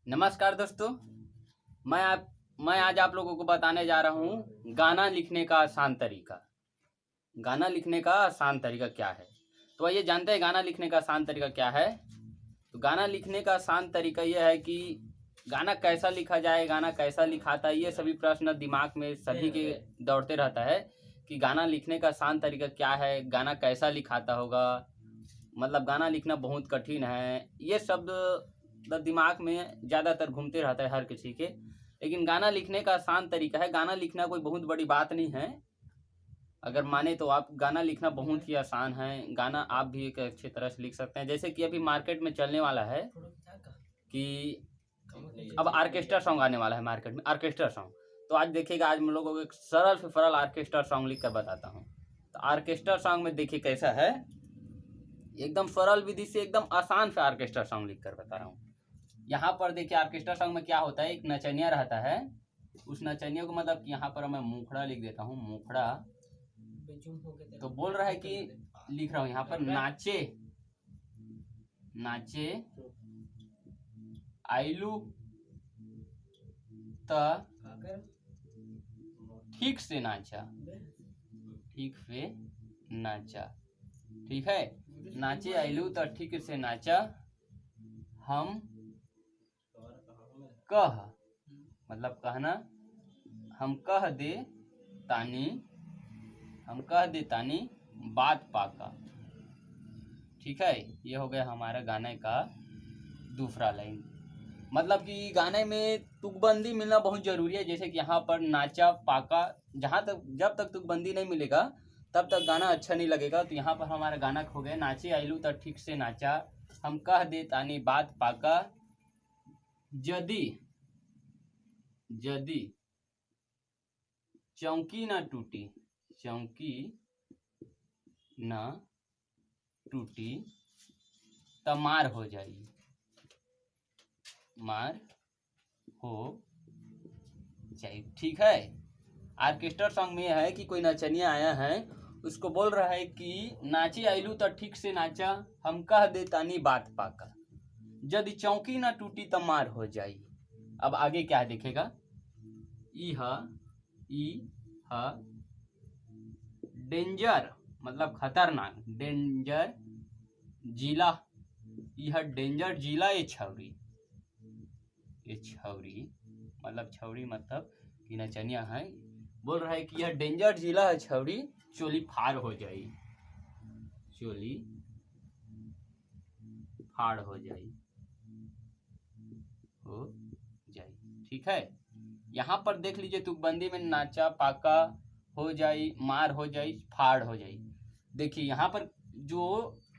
नमस्कार दोस्तों। मैं आज आप लोगों को बताने जा रहा हूँ गाना लिखने का आसान तरीका। गाना लिखने का आसान तरीका क्या है? तो आइए जानते हैं गाना लिखने का आसान तरीका क्या है। तो गाना लिखने का आसान तरीका यह है कि गाना कैसा लिखा जाए, गाना कैसा लिखाता है, ये सभी प्रश्न दिमाग में सभी के दौड़ते रहता है कि गाना लिखने का आसान तरीका क्या है, गाना कैसा लिखाता होगा, मतलब गाना लिखना बहुत कठिन है, ये शब्द दिमाग में ज़्यादातर घूमते रहता है हर किसी के। लेकिन गाना लिखने का आसान तरीका है। गाना लिखना कोई बहुत बड़ी बात नहीं है। अगर माने तो आप गाना लिखना बहुत ही आसान है। गाना आप भी एक अच्छी तरह से लिख सकते हैं। जैसे कि अभी मार्केट में चलने वाला है कि अब ऑर्केस्ट्रा सॉन्ग आने वाला है मार्केट में, ऑर्केस्ट्रा सॉन्ग। तो आज देखिएगा, आज हम लोगों को एक सरल से सरल ऑर्केस्ट्रा सॉन्ग लिख कर बताता हूँ। तो ऑर्केस्ट्रा सॉन्ग में देखिए कैसा है, एकदम सरल विधि से एकदम आसान से ऑर्केस्ट्रा सॉन्ग लिख कर बता रहा हूँ। यहाँ पर देखिए ऑर्केस्ट्रा सॉन्ग में क्या होता है, एक नचनिया रहता है। उस नचनिया को मतलब यहाँ पर मैं मुखड़ा लिख देता हूँ, मुखड़ा। तो बोल रहा है कि लिख रहा हूँ यहाँ पर, नाचे नाचे आइलू त ठीक से नाचा, ठीक से नाचा, ठीक है। नाचे आइलू त ठीक से नाचा, हम कह मतलब कहना, हम कह दे तानी, हम कह दे तानी बात पाका। ठीक है, ये हो गया हमारा गाने का दूसरा लाइन। मतलब कि गाने में तुकबंदी मिलना बहुत जरूरी है। जैसे कि यहाँ पर नाचा पाका, जहाँ तक जब तक तुकबंदी नहीं मिलेगा तब तक गाना अच्छा नहीं लगेगा। तो यहाँ पर हमारा गाना खो गया, नाचे आइलू तो ठीक से नाचा, हम कह दे तानी बात पाका, जदी जदी चौकी न टूटी, चौकी न टूटी तो मार हो जाई, मार हो जाए। ठीक है। ऑर्केस्ट्रा सॉन्ग में यह है कि कोई नचनिया आया है, उसको बोल रहा है कि नाचे आइलू तो ठीक से नाचा, हम कह दे तानी बात पाका, यदि चौकी ना टूटी तो मार हो जाई। अब आगे क्या है देखेगा, ई ह डेंजर मतलब खतरनाक, डेंजर जिला, यह डेंजर जिला ये छौरी, ये छौरी मतलब छौरी मतलब कि नचनिया है, बोल रहा है कि यह डेंजर जिला है छौरी, चोली फाड़ हो जाई, चोली फाड़ हो जाई, हो जाई। ठीक है। यहाँ पर देख लीजिए तुकबंदी में नाचा पाका हो जाई, मार हो जाई, फाड़ हो जाई। देखिए यहाँ पर जो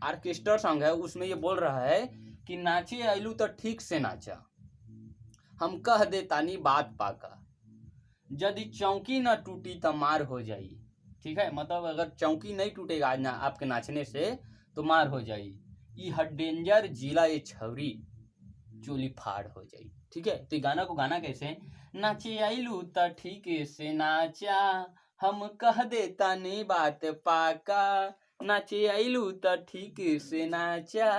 ऑर्केस्ट्रा सॉन्ग है उसमें ये बोल रहा है कि नाचे आइलू तो ठीक से नाचा, हम कह दे तानी बात पाका, यदि चौकी न टूटी तो मार हो जाई। ठीक है, मतलब अगर चौकी नहीं टूटेगा आज ना आपके नाचने से तो मार हो जाई, यह डेंजर जिला ये छौरी, चोली फाड़ हो जाई। ठीक है। तो गाना को गाना कैसे, नाचे आइलू त ठीक से नाचा, हम कह दे तानी बात पाका, नाचे आइलू त ठीक से नाचा,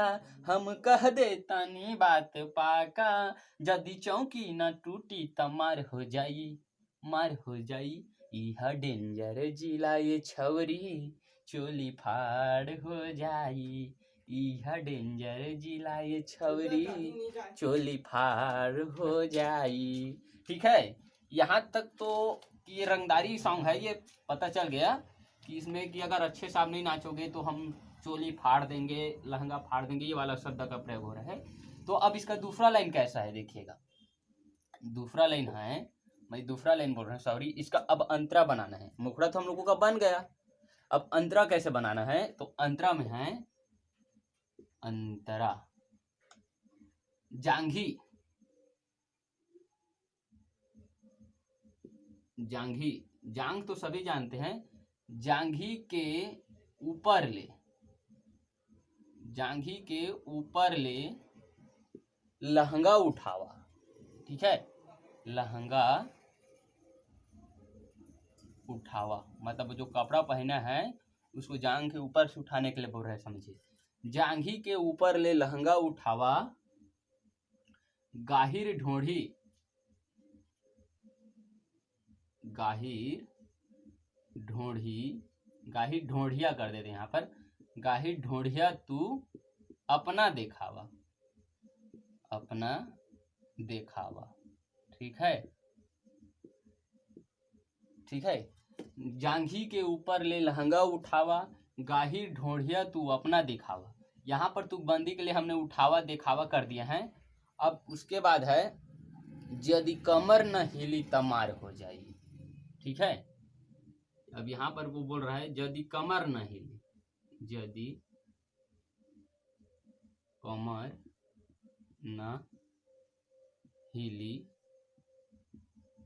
हम कह दे तानी बात पाका, यदि चौकी न टूटी त मार हो जाई, मार हो जाई, यह डेंजर जिला ये छौरी, चोली फाड़ हो जाई, यह डेंजर जिला ये छौरी, चोली फाड़ हो जाई। ठीक है। यहाँ तक तो ये रंगदारी सॉन्ग है, ये पता चल गया कि इसमें कि अगर अच्छे से आप नहीं नाचोगे तो हम चोली फाड़ देंगे, लहंगा फाड़ देंगे, ये वाला शब्द का प्रयोग हो रहा है। तो अब इसका दूसरा लाइन कैसा है देखिएगा। दूसरा लाइन है, मैं दूसरा लाइन बोल रहा हूँ, सॉरी, इसका अब अंतरा बनाना है। मुखड़ा तो हम लोगों का बन गया, अब अंतरा कैसे बनाना है। तो अंतरा में है अंतरा, जांघी, जांघी, जांग तो सभी जानते हैं, जांघी के ऊपर ले, जांघी के ऊपर ले लहंगा उठावा। ठीक है, लहंगा उठावा मतलब जो कपड़ा पहना है उसको जांग के ऊपर से उठाने के लिए बोल रहे हैं, समझिए। जांघी के ऊपर ले लहंगा उठावा, गाहिर ढोढ़ी, गाहिर ढोढ़ी, गाहिर ढोढ़िया कर देते हैं यहाँ पर, गाहिर ढोढ़िया तू अपना देखावा, अपना देखावा। ठीक है, ठीक है। जांघी के ऊपर ले लहंगा उठावा, गाहिर ढोढ़िया तू अपना दिखावा। यहाँ पर तुकबंदी के लिए हमने उठावा देखावा कर दिया है। अब उसके बाद है यदि कमर न हिली तमार हो जाई। ठीक है, अब यहाँ पर वो बोल रहा है यदि कमर न हिली, यदि कमर न हिली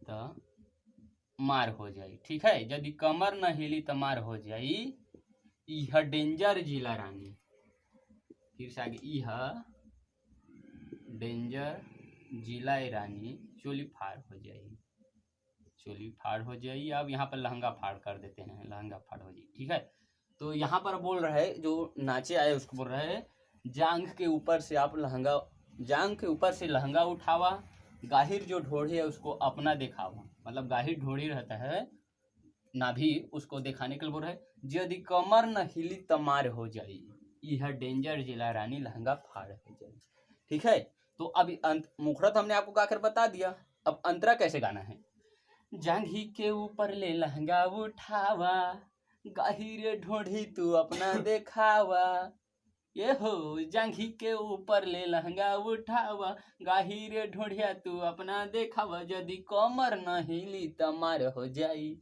त मार हो जाई। ठीक है, यदि कमर न हिली तो मार हो जाई। यह डेंजर जिला रानी, फिर से आगे, यह डेंजर जिला रानी चोली फाड़ हो जाई, चोली फाड़ हो जाई। अब यहाँ पर लहंगा फाड़ कर देते हैं, लहंगा फाड़ हो जाई। ठीक है, तो यहाँ पर बोल रहा है जो नाचे आए उसको बोल रहा है जांघ के ऊपर से आप लहंगा, जांघ के ऊपर से लहंगा उठावा, गाहिर जो ढोढ़ी है उसको अपना दिखावा। मतलब गाहिर ढोढ़ी रहता है नाभि, उसको दिखाने के लिए बोल रहा है यदि कमर न हिली तमार हो जाई, यह डेंजर जिला रानी लहंगा फाड़ हो जाई। ठीक है, तो अभी मुखरत हमने आपको गाकर बता दिया। अब अंतरा कैसे गाना है। जांघी के ऊपर ले लहंगा उठावा, गाहिर ढोढ़ी तू अपना देखावा। ये हो जांघी के ऊपर ले लहंगा उठावा, गाहिर ढोढ़िया तू अपना देखावा। यदि कमर न हिली त मार हो जाई,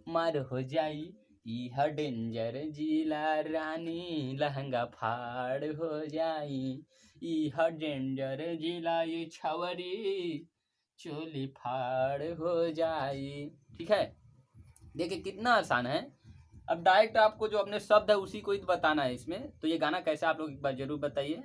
मार हो जाई। यह डेंजर जिला रानी लहंगा फाड़ हो जाई, यह डेंजर जिला ये छवरी चोली फाड़ हो जाई। ठीक है, देखिए कितना आसान है। अब डायरेक्ट आपको जो अपने शब्द है उसी को ही बताना है इसमें। तो ये गाना कैसा आप लोग एक बार जरूर बताइए।